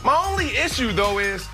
My only issue, though, is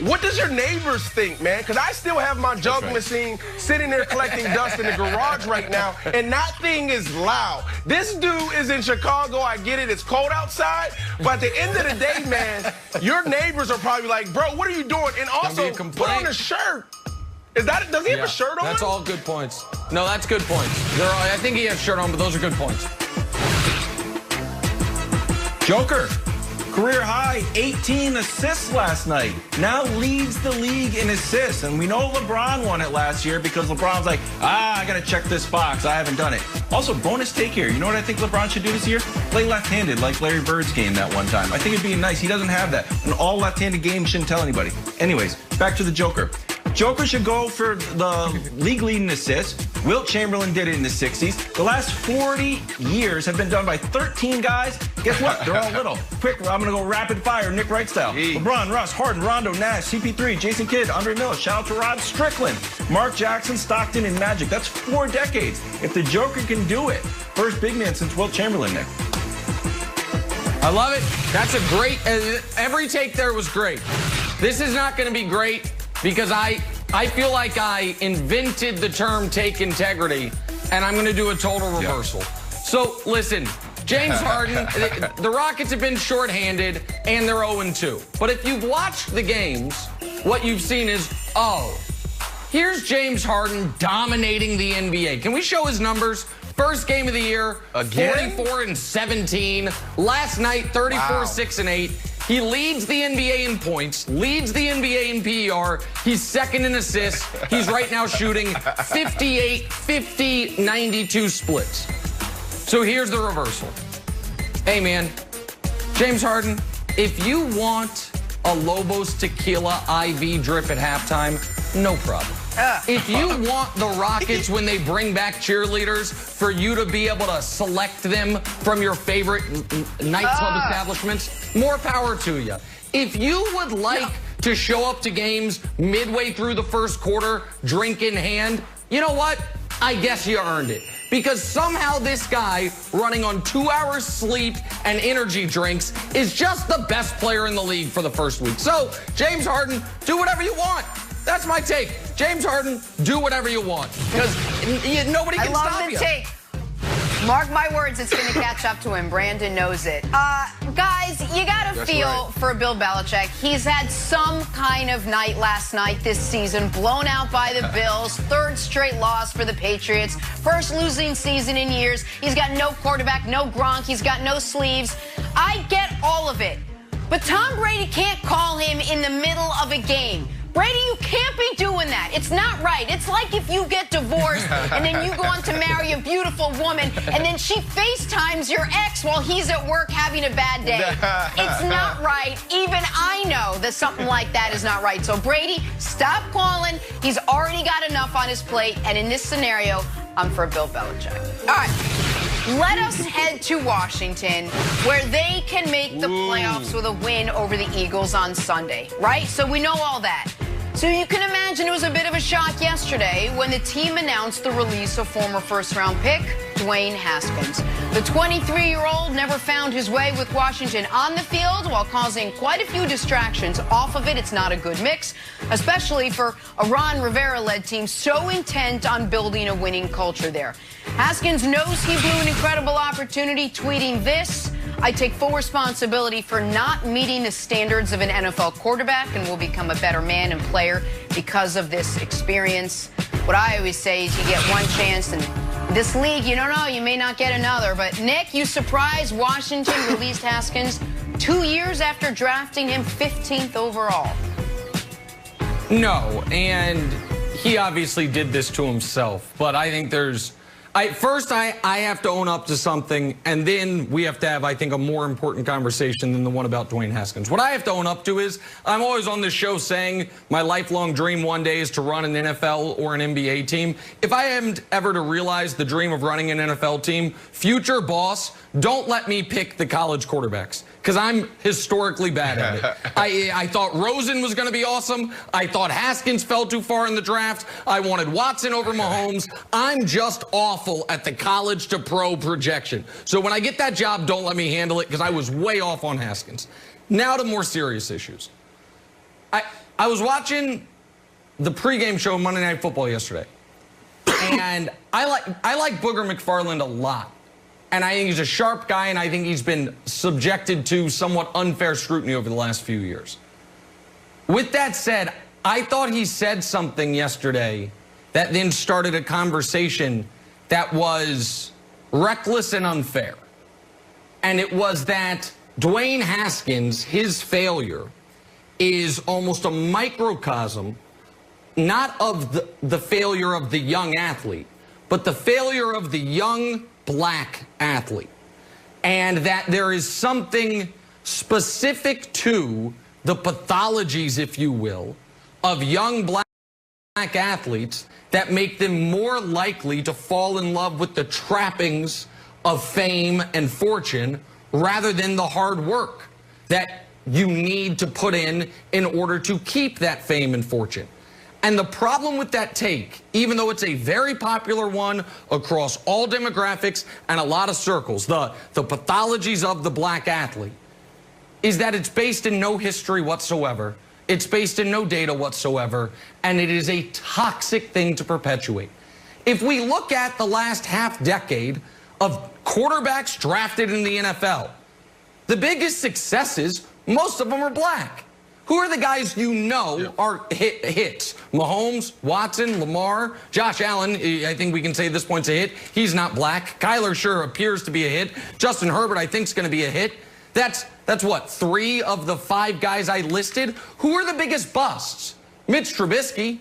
what does your neighbors think, man? Because I still have my jug machine sitting there collecting dust in the garage right now, and that thing is loud. This dude is in Chicago. I get it. It's cold outside. But at the end of the day, man, your neighbors are probably like, bro, what are you doing? And also, put on a shirt. Does he have a shirt on? That's all good points. No, that's good points. I think he has a shirt on, but those are good points. Joker, career high 18 assists last night. Now leads the league in assists. And we know LeBron won it last year because LeBron's like, I got to check this box. I haven't done it. Also, bonus take here. You know what I think LeBron should do this year? Play left-handed like Larry Bird's game that one time. I think it'd be nice. He doesn't have that. An all left-handed game shouldn't tell anybody. Anyways, back to the Joker. Joker should go for the league leading assists. Wilt Chamberlain did it in the 60s. The last 40 years have been done by 13 guys. Guess what? They're all little. Quick, I'm going to go rapid fire, Nick Wright style. LeBron, Russ, Harden, Rondo, Nash, CP3, Jason Kidd, Andre Miller. Shout out to Rod Strickland, Mark Jackson, Stockton, and Magic. That's 4 decades. If the Joker can do it, first big man since Wilt Chamberlain, Nick. I love it. That's a great, every take there was great. This is not going to be great because I feel like I invented the term take integrity, and I'm going to do a total reversal. So, listen, James Harden, the Rockets have been shorthanded, and they're 0-2. But if you've watched the games, what you've seen is, here's James Harden dominating the NBA. Can we show his numbers? First game of the year, 44-17. Last night, 34-6-8. He leads the NBA in points, leads the NBA in PER. He's second in assists. He's right now shooting 58, 50, 92 splits. So here's the reversal. Hey, man, James Harden, if you want a Lobos Tequila IV drip at halftime, no problem. If you want the Rockets, when they bring back cheerleaders, for you to be able to select them from your favorite nightclub establishments, more power to you. If you would like to show up to games midway through the first quarter, drink in hand, you know what? I guess you earned it. Because somehow this guy running on 2 hours sleep and energy drinks is just the best player in the league for the first week. So, James Harden, do whatever you want. That's my take. James Harden, do whatever you want. Because nobody can stop you. I love the take. Mark my words, it's going to catch up to him. Brandon knows it. Guys, you got to feel for Bill Belichick. He's had some kind of night last night this season, blown out by the Bills, third straight loss for the Patriots, first losing season in years. He's got no quarterback, no Gronk, he's got no sleeves. I get all of it. But Tom Brady can't call him in the middle of a game. Brady, you can't be doing that. It's not right. It's like if you get divorced and then you go on to marry a beautiful woman and then she FaceTimes your ex while he's at work having a bad day. It's not right. Even I know that something like that is not right. So, Brady, stop calling. He's already got enough on his plate. And in this scenario, I'm for Bill Belichick. All right. Let us head to Washington, where they can make the playoffs with a win over the Eagles on Sunday, right? So we know all that. So you can imagine it was a bit of a shock yesterday when the team announced the release of former first-round pick Dwayne Haskins. The 23-year-old never found his way with Washington on the field while causing quite a few distractions. Off of it, it's not a good mix, especially for a Ron Rivera-led team so intent on building a winning culture there. Haskins knows he blew an incredible opportunity, tweeting this: I take full responsibility for not meeting the standards of an NFL quarterback and will become a better man and player because of this experience. What I always say is you get one chance, and this league, you don't know, you may not get another. But, Nick, you surprised Washington released Haskins 2 years after drafting him 15th overall. No, and he obviously did this to himself. But I think there's... First, I have to own up to something, and then we have to have, I think, a more important conversation than the one about Dwayne Haskins. What I have to own up to is I'm always on this show saying my lifelong dream one day is to run an NFL or an NBA team. If I am ever to realize the dream of running an NFL team, future boss, don't let me pick the college quarterbacks, because I'm historically bad at it. I thought Rosen was going to be awesome. I thought Haskins fell too far in the draft. I wanted Watson over Mahomes. I'm just awful at the college to pro projection. So when I get that job, don't let me handle it, because I was way off on Haskins. Now to more serious issues. I was watching the pregame show Monday Night Football yesterday, and I like Booger McFarland a lot. And I think he's a sharp guy, and I think he's been subjected to somewhat unfair scrutiny over the last few years. With that said, I thought he said something yesterday that then started a conversation that was reckless and unfair. And it was that Dwayne Haskins, his failure, is almost a microcosm, not of the failure of the young athlete, but the failure of the young black athlete. And that there is something specific to the pathologies, if you will, of young black athletes that make them more likely to fall in love with the trappings of fame and fortune rather than the hard work that you need to put in order to keep that fame and fortune. And the problem with that take, even though it's a very popular one across all demographics and a lot of circles, the pathologies of the black athlete, is that it's based in no history whatsoever. It's based in no data whatsoever, and it is a toxic thing to perpetuate. If we look at the last half decade of quarterbacks drafted in the NFL, the biggest successes, most of them are black. Who are the guys you know are hits? Mahomes, Watson, Lamar, Josh Allen, I think we can say this point's a hit. He's not black. Kyler sure appears to be a hit. Justin Herbert, I think, is going to be a hit. That's what, 3 of the 5 guys I listed? Who are the biggest busts? Mitch Trubisky,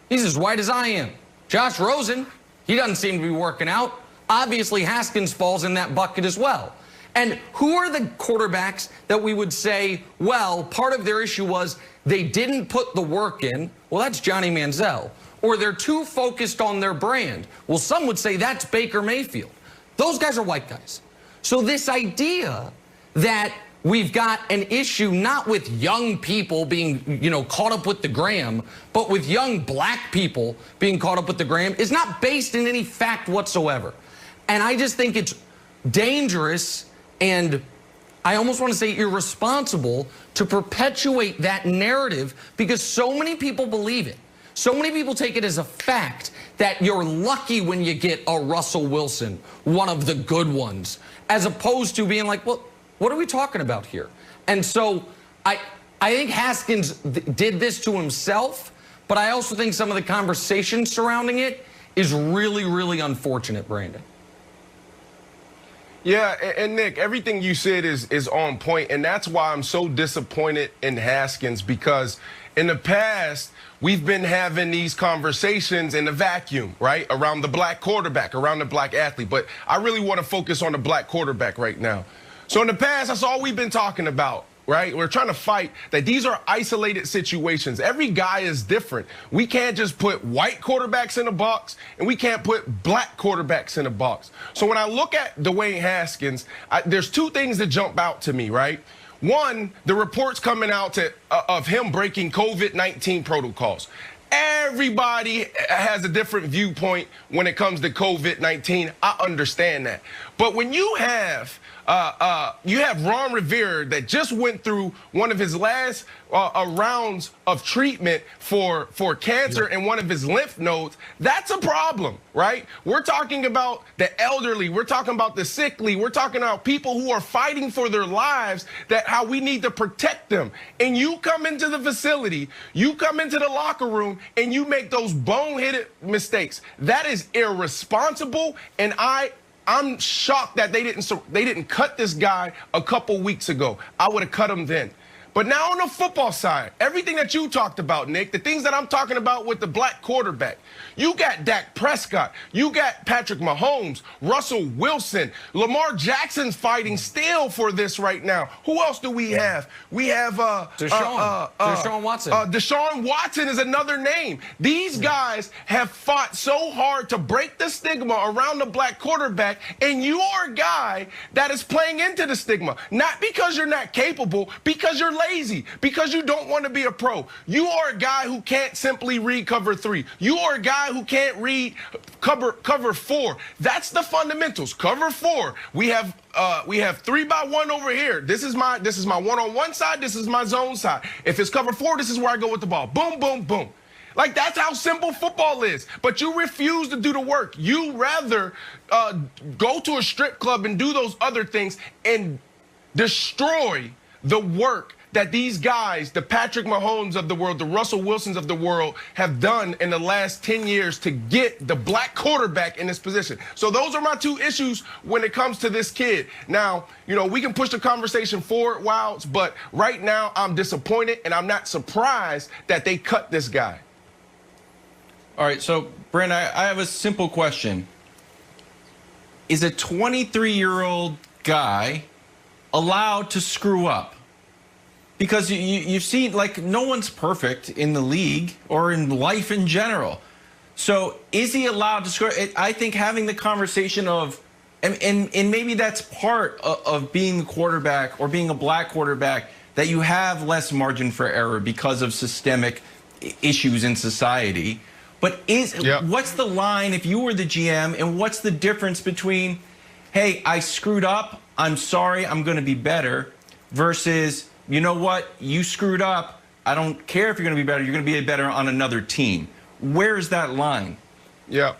he's as white as I am. Josh Rosen, he doesn't seem to be working out. Obviously, Haskins falls in that bucket as well. And who are the quarterbacks that we would say, well, part of their issue was they didn't put the work in? Well, that's Johnny Manziel. Or they're too focused on their brand. Well, some would say that's Baker Mayfield. Those guys are white guys. So this idea that we've got an issue not with young people being, caught up with the gram, but with young black people being caught up with the gram is not based in any fact whatsoever. And I just think it's dangerous and I almost want to say irresponsible to perpetuate that narrative because so many people believe it. So many people take it as a fact that you're lucky when you get a Russell Wilson, one of the good ones, as opposed to being like, well, what are we talking about here? And so I think Haskins did this to himself, but I also think some of the conversation surrounding it is really, really unfortunate, Brandon. Yeah, and Nick, everything you said is on point, and that's why I'm so disappointed in Haskins, because in the past, we've been having these conversations in a vacuum, right, around the black quarterback, around the black athlete. But I really want to focus on the black quarterback right now. So in the past, that's all we've been talking about, right? We're trying to fight that these are isolated situations. Every guy is different. We can't just put white quarterbacks in a box, and we can't put black quarterbacks in a box. So when I look at Dwayne Haskins, there's 2 things that jump out to me, right? One, the reports coming out of him breaking COVID-19 protocols. Everybody has a different viewpoint when it comes to COVID-19. I understand that. But when you have Ron Rivera that just went through one of his last rounds of treatment for cancer in one of his lymph nodes, that's a problem, right? We're talking about the elderly. We're talking about the sickly. We're talking about people who are fighting for their lives, that how we need to protect them. And you come into the facility, you come into the locker room, and you make those boneheaded mistakes. That is irresponsible, and I'm shocked that they didn't cut this guy a couple weeks ago. I would have cut him then. But now on the football side, everything that you talked about, Nick, the things that I'm talking about with the black quarterback, you got Dak Prescott, you got Patrick Mahomes, Russell Wilson, Lamar Jackson's fighting still for this right now. Who else do we have? We have Deshaun Watson. Deshaun Watson is another name. These guys have fought so hard to break the stigma around the black quarterback, and you are a guy that is playing into the stigma. Not because you're not capable, because you're lazy, because you don't want to be a pro. You are a guy who can't simply read cover 3. You are a guy who can't read cover 4. That's the fundamentals. Cover 4. We have we have 3-by-1 over here. This is my one-on-one side. This is my zone side. If it's cover 4, this is where I go with the ball. Boom, boom, boom. Like, that's how simple football is. But you refuse to do the work. You rather go to a strip club and do those other things and destroy the work that these guys, the Patrick Mahomes of the world, the Russell Wilsons of the world, have done in the last 10 years to get the black quarterback in this position. So those are my 2 issues when it comes to this kid. Now, you know, we can push the conversation forward, Wilds, but right now I'm disappointed, and I'm not surprised that they cut this guy. All right, so, Brandon, I have a simple question. Is a 23-year-old guy allowed to screw up? Because you've seen, like, no one's perfect in the league or in life in general. So is he allowed to screw up? I think having the conversation of, and maybe that's part of being the quarterback or being a black quarterback, that you have less margin for error because of systemic issues in society. But what's the line if you were the GM, and what's the difference between, hey, I screwed up, I'm sorry, I'm going to be better, versus, you know what, you screwed up, I don't care if you're going to be better, you're going to be better on another team. Where's that line? Yeah.